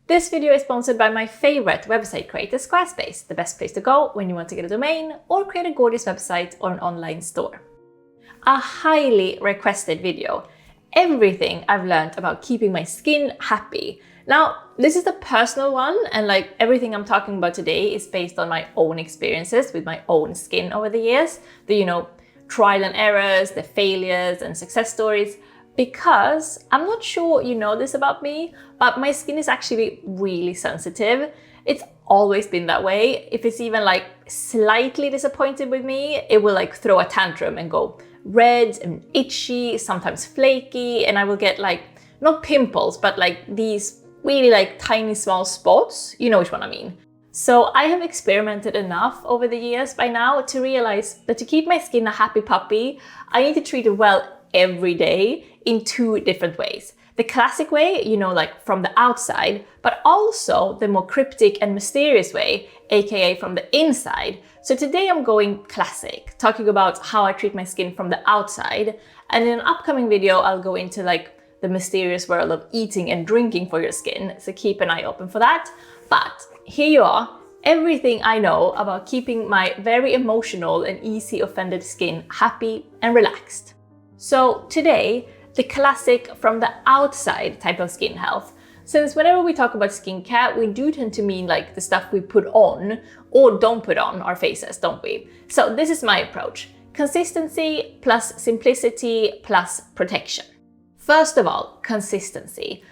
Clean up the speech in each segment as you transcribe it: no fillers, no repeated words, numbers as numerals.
This video is sponsored by my favorite website creator, Squarespace, the best place to go when you want to get a domain or create a gorgeous website or an online store. A highly requested video. Everything I've learned about keeping my skin happy. Now, this is a personal one, and like everything I'm talking about today is based on my own experiences with my own skin over the years. The, trial and errors, the failures and success stories. Because I'm not sure you know this about me, but my skin is actually really sensitive. It's always been that way. If it's even like slightly disappointed with me, it will like throw a tantrum and go red and itchy, sometimes flaky, and I will get like, not pimples, but like these really like tiny small spots. You know which one I mean. So I have experimented enough over the years by now to realize that to keep my skin a happy puppy, I need to treat it well every day in two different ways. The classic way, like from the outside, but also the more cryptic and mysterious way, aka from the inside. So today I'm going classic, talking about how I treat my skin from the outside. And in an upcoming video, I'll go into like the mysterious world of eating and drinking for your skin. So keep an eye open for that. But here you are, everything I know about keeping my very emotional and easy offended skin happy and relaxed. So today, the classic from the outside type of skin health. Since whenever we talk about skincare, we do tend to mean like the stuff we put on or don't put on our faces, don't we? So this is my approach. Consistency plus simplicity plus protection. First of all, consistency.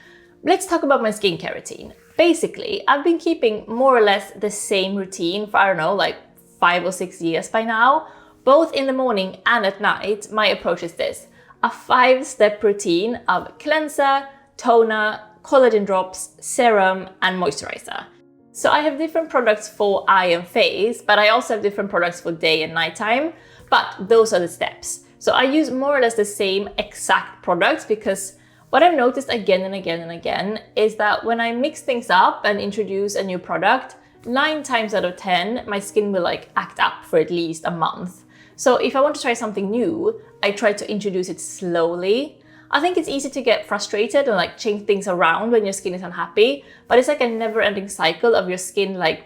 Let's talk about my skincare routine. Basically, I've been keeping more or less the same routine for, like 5 or 6 years by now. Both in the morning and at night, my approach is this. A 5-step routine of cleanser, toner, collagen drops, serum, and moisturizer. So I have different products for eye and face, but I also have different products for day and nighttime. But those are the steps. So I use more or less the same exact products because what I've noticed again and again and again is that when I mix things up and introduce a new product, 9 times out of 10, my skin will like act up for at least a month. So if I want to try something new, I try to introduce it slowly. I think it's easy to get frustrated and like change things around when your skin is unhappy, but it's like a never-ending cycle of your skin like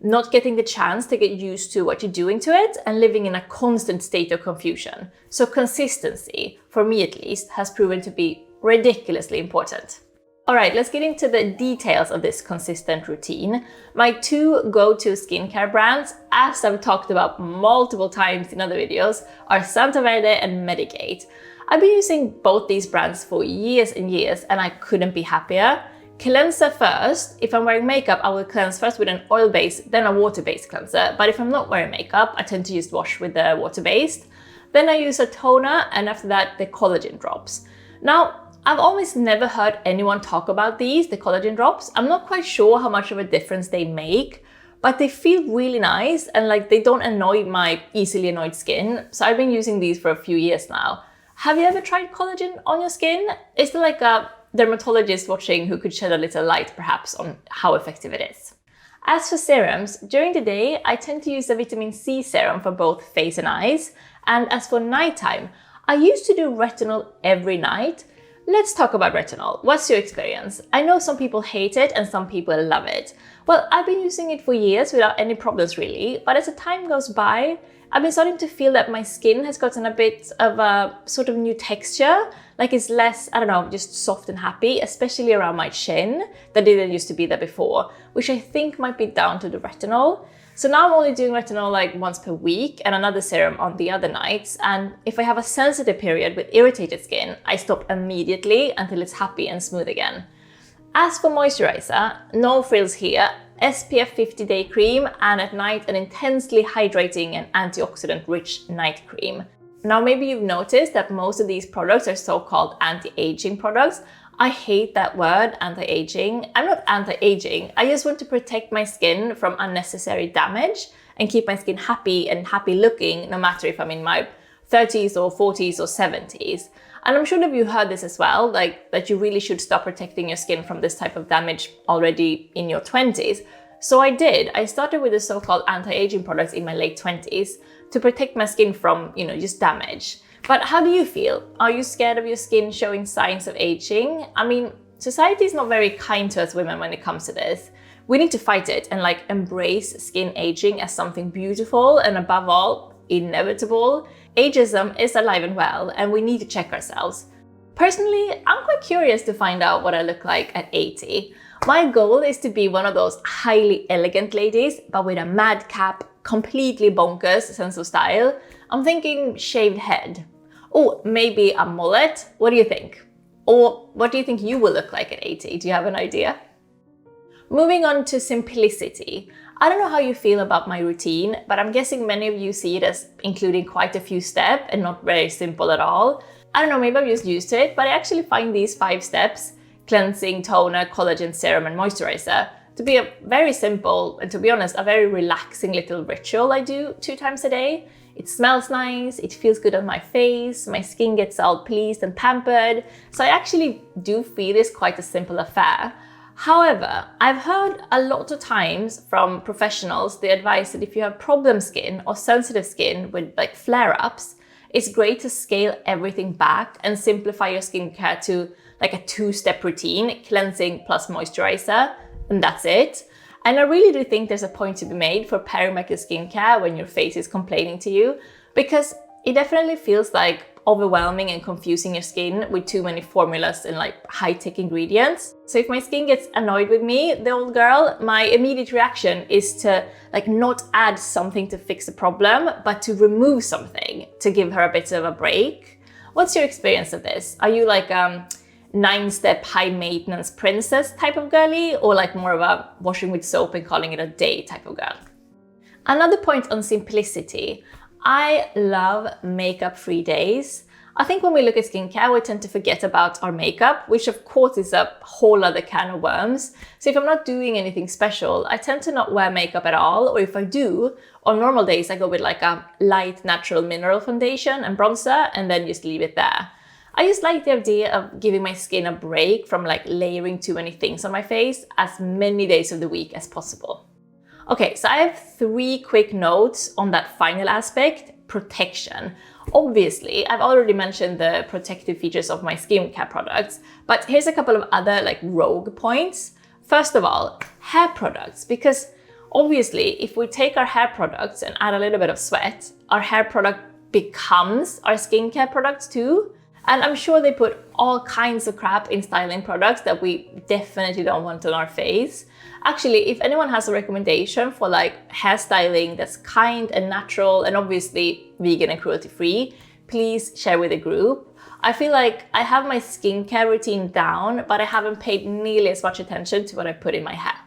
not getting the chance to get used to what you're doing to it and living in a constant state of confusion. So consistency, for me at least, has proven to be ridiculously important. All right, let's get into the details of this consistent routine. My 2 go-to skincare brands, as I've talked about multiple times in other videos, are Santa Verde and Medigate. I've been using both these brands for years and years, and I couldn't be happier. Cleanser first. If I'm wearing makeup, I will cleanse first with an oil-based, then a water-based cleanser. But if I'm not wearing makeup, I tend to just wash with the water-based. Then I use a toner, and after that, the collagen drops. Now, I've almost never heard anyone talk about these, the collagen drops. I'm not quite sure how much of a difference they make, but they feel really nice and like they don't annoy my easily annoyed skin. So I've been using these for a few years now. Have you ever tried collagen on your skin? Is there like a dermatologist watching who could shed a little light perhaps on how effective it is? As for serums, during the day, I tend to use a vitamin C serum for both face and eyes. And as for nighttime, I used to do retinol every night. Let's talk about retinol. What's your experience? I know some people hate it and some people love it. Well, I've been using it for years without any problems really, but as the time goes by, I've been starting to feel that my skin has gotten a bit of a sort of new texture, like it's less, just soft and happy, especially around my chin that didn't used to be there before, which I think might be down to the retinol. So now I'm only doing retinol like once per week and another serum on the other nights. And if I have a sensitive period with irritated skin, I stop immediately until it's happy and smooth again. As for moisturizer, no frills here. SPF 50 day cream and at night an intensely hydrating and antioxidant rich night cream. Now maybe you've noticed that most of these products are so-called anti-aging products. I hate that word, anti-aging. I'm not anti-aging. I just want to protect my skin from unnecessary damage and keep my skin happy and happy looking, no matter if I'm in my 30s or 40s or 70s. And I'm sure that you've heard this as well, like that you really should stop protecting your skin from this type of damage already in your 20s. So I did. I started with the so-called anti-aging products in my late 20s to protect my skin from, just damage. But how do you feel? Are you scared of your skin showing signs of aging? I mean, Society is not very kind to us women when it comes to this. We need to fight it and like embrace skin aging as something beautiful and above all, inevitable. Ageism is alive and well, and we need to check ourselves. Personally, I'm quite curious to find out what I look like at 80. My goal is to be one of those highly elegant ladies, but with a madcap, completely bonkers sense of style. I'm thinking shaved head. Oh, maybe a mullet? What do you think? Or what do you think you will look like at 80? Do you have an idea? Moving on to simplicity. I don't know how you feel about my routine, but I'm guessing many of you see it as including quite a few steps and not very simple at all. I don't know, maybe I'm just used to it, but I actually find these 5 steps, cleansing, toner, collagen serum and moisturizer, to be a very simple and, to be honest, a very relaxing little ritual I do 2 times a day. It smells nice, it feels good on my face, my skin gets all pleased and pampered, so I actually do feel this quite a simple affair. However, I've heard a lot of times from professionals the advice that if you have problem skin or sensitive skin with like flare-ups, it's great to scale everything back and simplify your skincare to like a 2-step routine, cleansing plus moisturizer, and that's it. And I really do think there's a point to be made for pairing back your skincare when your face is complaining to you, because it definitely feels like overwhelming and confusing your skin with too many formulas and like high-tech ingredients. So if my skin gets annoyed with me, the old girl, my immediate reaction is to like not add something to fix the problem, but to remove something to give her a bit of a break. What's your experience of this? Are you like 9-step high maintenance princess type of girly, or like more of a washing with soap and calling it a day type of girl? Another point on simplicity. I love makeup-free days. I think when we look at skincare, we tend to forget about our makeup, which of course is a whole other can of worms. So if I'm not doing anything special, I tend to not wear makeup at all, or if I do, on normal days, I go with like a light natural mineral foundation and bronzer and then just leave it there. I just like the idea of giving my skin a break from like layering too many things on my face as many days of the week as possible. Okay, so I have 3 quick notes on that final aspect, protection. Obviously, I've already mentioned the protective features of my skincare products, but here's a couple of other like rogue points. First of all, hair products, because obviously if we take our hair products and add a little bit of sweat, our hair product becomes our skincare products too. And I'm sure they put all kinds of crap in styling products that we definitely don't want on our face. Actually, if anyone has a recommendation for like hairstyling that's kind and natural and obviously vegan and cruelty-free, please share with the group. I feel like I have my skincare routine down, but I haven't paid nearly as much attention to what I put in my hair.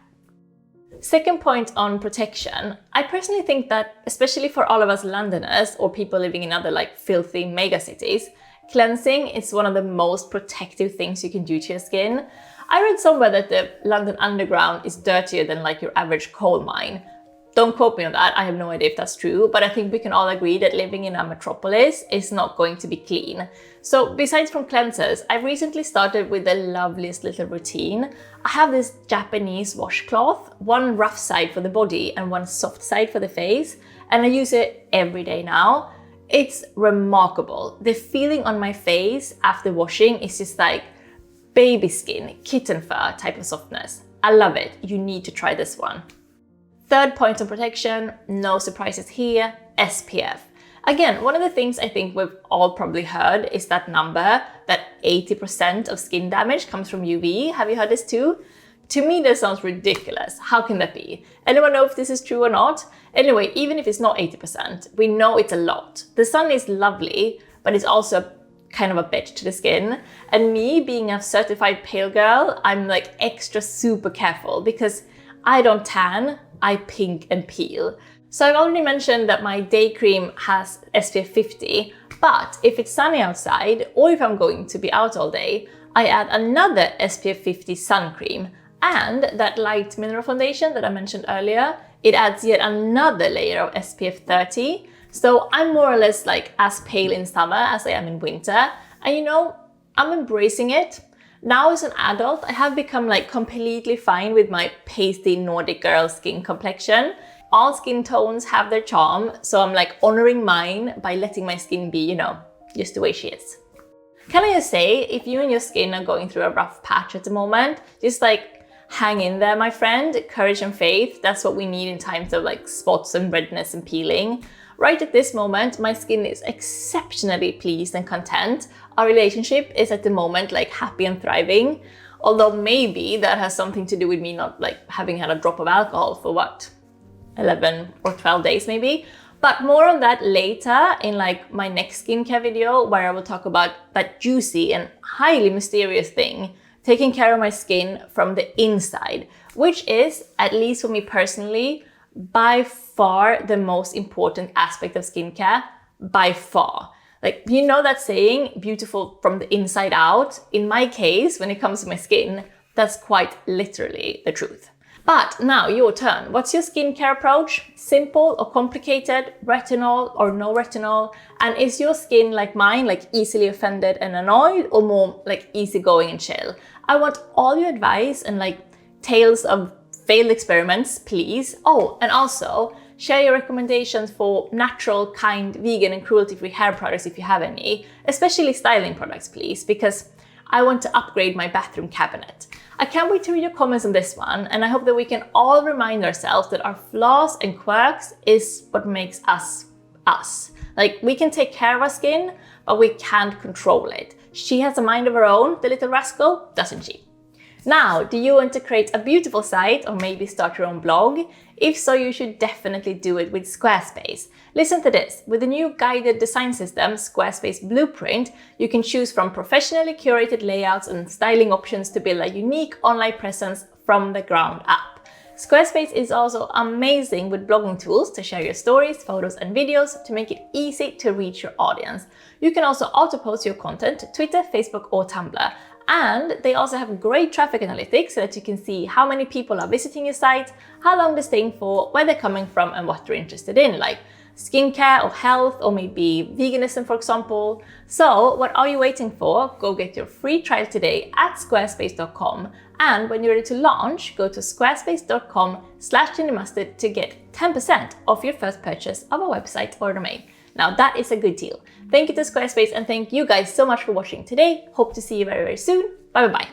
Second point on protection. I personally think that, especially for all of us Londoners or people living in other like filthy mega cities, cleansing is one of the most protective things you can do to your skin. I read somewhere that the London Underground is dirtier than like your average coal mine. Don't quote me on that, I have no idea if that's true, but I think we can all agree that living in a metropolis is not going to be clean. So besides from cleansers, I've recently started with the loveliest little routine. I have this Japanese washcloth, one rough side for the body and one soft side for the face, and I use it every day now. It's remarkable. The feeling on my face after washing is just like baby skin, kitten fur type of softness. I love it. You need to try this one. Third point on protection, no surprises here, SPF. Again, one of the things I think we've all probably heard is that number, that 80% of skin damage comes from UV. Have you heard this too? To me, that sounds ridiculous. How can that be? Anyone know if this is true or not? Anyway, even if it's not 80%, we know it's a lot. The sun is lovely, but it's also kind of a bitch to the skin. And me being a certified pale girl, I'm like extra super careful because I don't tan, I pink and peel. So I've already mentioned that my day cream has SPF 50, but if it's sunny outside or if I'm going to be out all day, I add another SPF 50 sun cream. And that light mineral foundation that I mentioned earlier, it adds yet another layer of SPF 30. So I'm more or less like as pale in summer as I am in winter. And you know, I'm embracing it. Now as an adult, I have become like completely fine with my pasty Nordic girl skin complexion. All skin tones have their charm, so I'm like honoring mine by letting my skin be, you know, just the way she is. Can I just say, if you and your skin are going through a rough patch at the moment, just like hang in there, my friend. Courage and faith, that's what we need in times of like spots and redness and peeling. Right at this moment, my skin is exceptionally pleased and content. Our relationship is at the moment like happy and thriving. Although maybe that has something to do with me not like having had a drop of alcohol for what, 11 or 12 days maybe. But more on that later in like my next skincare video, where I will talk about that juicy and highly mysterious thing, taking care of my skin from the inside, which is, at least for me personally, by far the most important aspect of skincare, by far. Like, you know that saying, beautiful from the inside out? In my case, when it comes to my skin, that's quite literally the truth. But now your turn. What's your skincare approach? Simple or complicated? Retinol or no retinol? And is your skin like mine, like easily offended and annoyed, or more like easygoing and chill? I want all your advice and like tales of failed experiments, please. Oh, and also share your recommendations for natural, kind, vegan and cruelty-free hair products if you have any, especially styling products, please, because I want to upgrade my bathroom cabinet. I can't wait to read your comments on this one, and I hope that we can all remind ourselves that our flaws and quirks is what makes us us. Like, we can take care of our skin, but we can't control it. She has a mind of her own, the little rascal, doesn't she? Now, do you want to create a beautiful site or maybe start your own blog? If so, you should definitely do it with Squarespace. Listen to this. With the new guided design system, Squarespace Blueprint, you can choose from professionally curated layouts and styling options to build a unique online presence from the ground up. Squarespace is also amazing with blogging tools to share your stories, photos and videos to make it easy to reach your audience. You can also auto-post your content to Twitter, Facebook or Tumblr. And they also have great traffic analytics so that you can see how many people are visiting your site, how long they're staying for, where they're coming from and what they're interested in, like skincare or health or maybe veganism, for example. So what are you waiting for? Go get your free trial today at squarespace.com. And when you're ready to launch, go to squarespace.com/ginny to get 10% off your first purchase of a website or domain. Now that is a good deal. Thank you to Squarespace and thank you guys so much for watching today. Hope to see you very, very soon. Bye bye.